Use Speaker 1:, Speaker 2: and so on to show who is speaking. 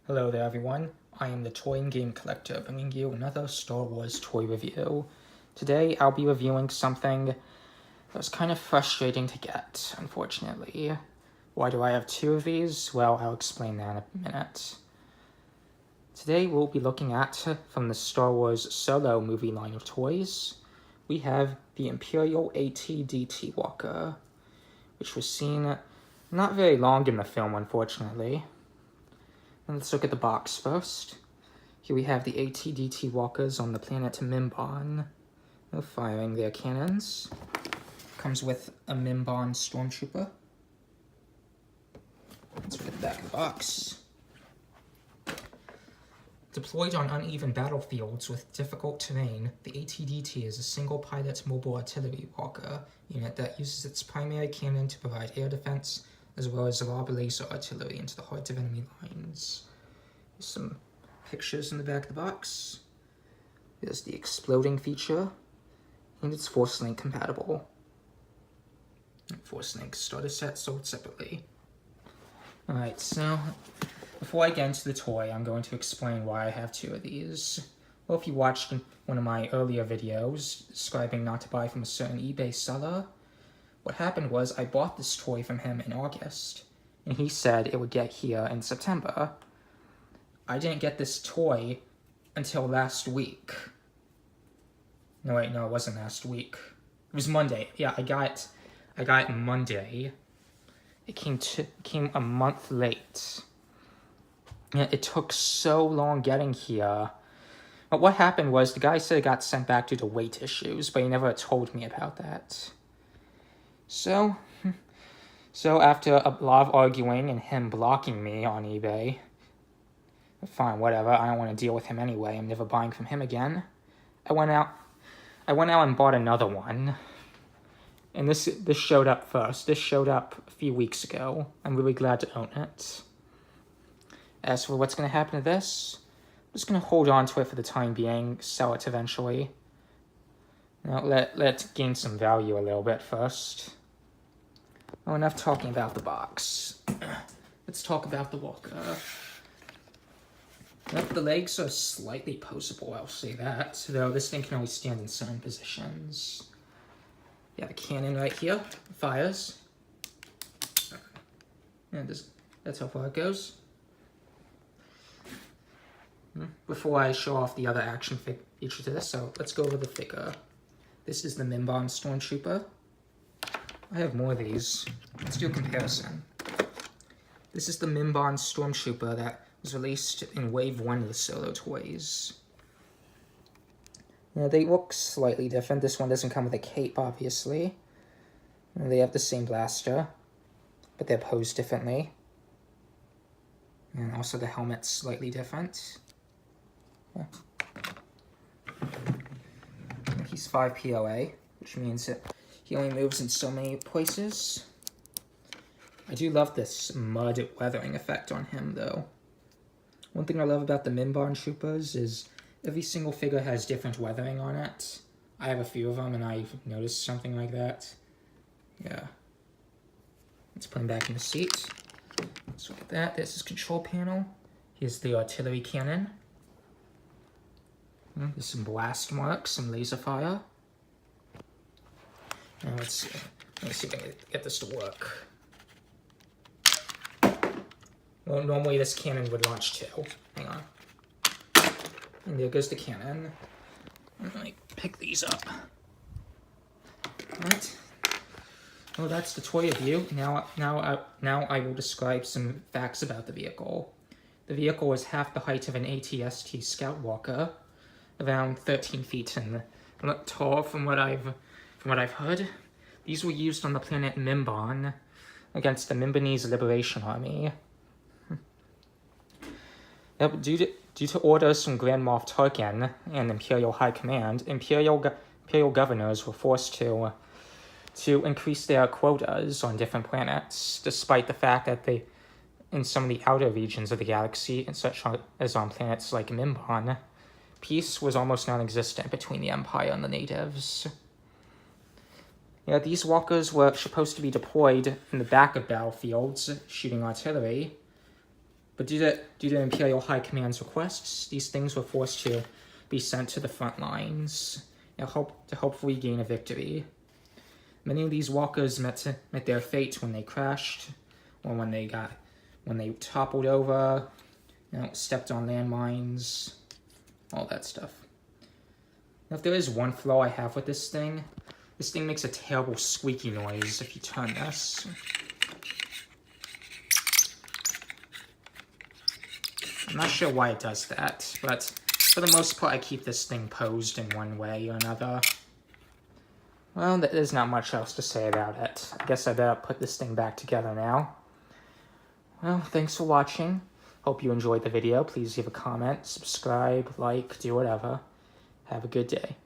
Speaker 1: Hello there everyone, I am the Toy and Game Collector bringing you another Star Wars toy review. Today I'll be reviewing something that was kind of frustrating to get, unfortunately. Why do I have two of these? Well, I'll explain that in a minute. Today we'll be looking at, from the Star Wars Solo movie line of toys, we have the Imperial AT-DT Walker, which was seen not very long in the film, unfortunately. Let's look at the box first. Here we have the AT-DT Walkers on the planet Mimban. They're firing their cannons. Comes with a Mimban Stormtrooper. Let's look at the back of the box. Deployed on uneven battlefields with difficult terrain, the AT-DT is a single-pilot mobile artillery walker unit that uses its primary cannon to provide air defense, as well as lob laser artillery into the heart of enemy lines. There's some pictures in the back of the box. There's the exploding feature, and it's Force Link compatible. Force Link starter set sold separately. Alright, so before I get into the toy, I'm going to explain why I have two of these. Well, if you watched one of my earlier videos describing not to buy from a certain eBay seller, what happened was I bought this toy from him in August, and he said it would get here in September. I didn't get this toy until last week. No, wait, no, it wasn't last week. It was Monday. Yeah, I got it Monday. It came a month late. Yeah, it took so long getting here. But what happened was the guy said it got sent back due to weight issues, but he never told me about that. So after a lot of arguing and him blocking me on eBay, fine, whatever, I don't want to deal with him anyway, I'm never buying from him again, I went out and bought another one. And this showed up first. This showed up a few weeks ago. I'm really glad to own it. As for what's going to happen to this, I'm just going to hold on to it for the time being, sell it eventually. Now, let's gain some value a little bit first. Oh, enough talking about the box. Let's talk about the Walker. Yep, the legs are slightly poseable, I'll say that. Though this thing can only stand in certain positions. Yeah, the cannon right here fires. And that's how far it goes. Before I show off the other action feature to this, so let's go over the figure. This is the Mimban Stormtrooper. I have more of these. Let's do a comparison. This is the Mimban Stormtrooper that was released in Wave 1 of the Solo toys. Now, they look slightly different. This one doesn't come with a cape, obviously. They have the same blaster, but they're posed differently. And also the helmet's slightly different. Yeah. He's 5 POA, which means that he only moves in so many places. I do love this mud weathering effect on him, though. One thing I love about the Mimban Troopers is every single figure has different weathering on it. I have a few of them, and I've noticed something like that. Yeah. Let's put him back in the seat. Let's look at that. There's his control panel. Here's the artillery cannon. There's some blast marks, some laser fire. Now let's see if I can get this to work. Well, normally this cannon would launch too. Hang on. And there goes the cannon. Let me pick these up. Alright. Well, that's the toy review. Now I will describe some facts about the vehicle. The vehicle is half the height of an AT-ST Scout Walker, around 13 feet and tall from what I've heard. These were used on the planet Mimban against the Mimbanese Liberation Army. Yep, due to orders from Grand Moff Tarkin and Imperial High Command, Imperial governors were forced to increase their quotas on different planets, despite the fact that in some of the outer regions of the galaxy, and such as on planets like Mimban, peace was almost non-existent between the Empire and the natives. Yeah, these walkers were supposed to be deployed in the back of battlefields, shooting artillery, But due to Imperial High Command's requests, these things were forced to be sent to the front lines to hopefully gain a victory. Many of these walkers met their fate when they crashed, or when they toppled over, stepped on landmines, all that stuff. Now, if there is one flaw I have with this thing makes a terrible squeaky noise if you turn this. I'm not sure why it does that, but for the most part I keep this thing posed in one way or another. Well, there's not much else to say about it. I guess I better put this thing back together now. Well, thanks for watching. Hope you enjoyed the video. Please leave a comment, subscribe, like, do whatever. Have a good day.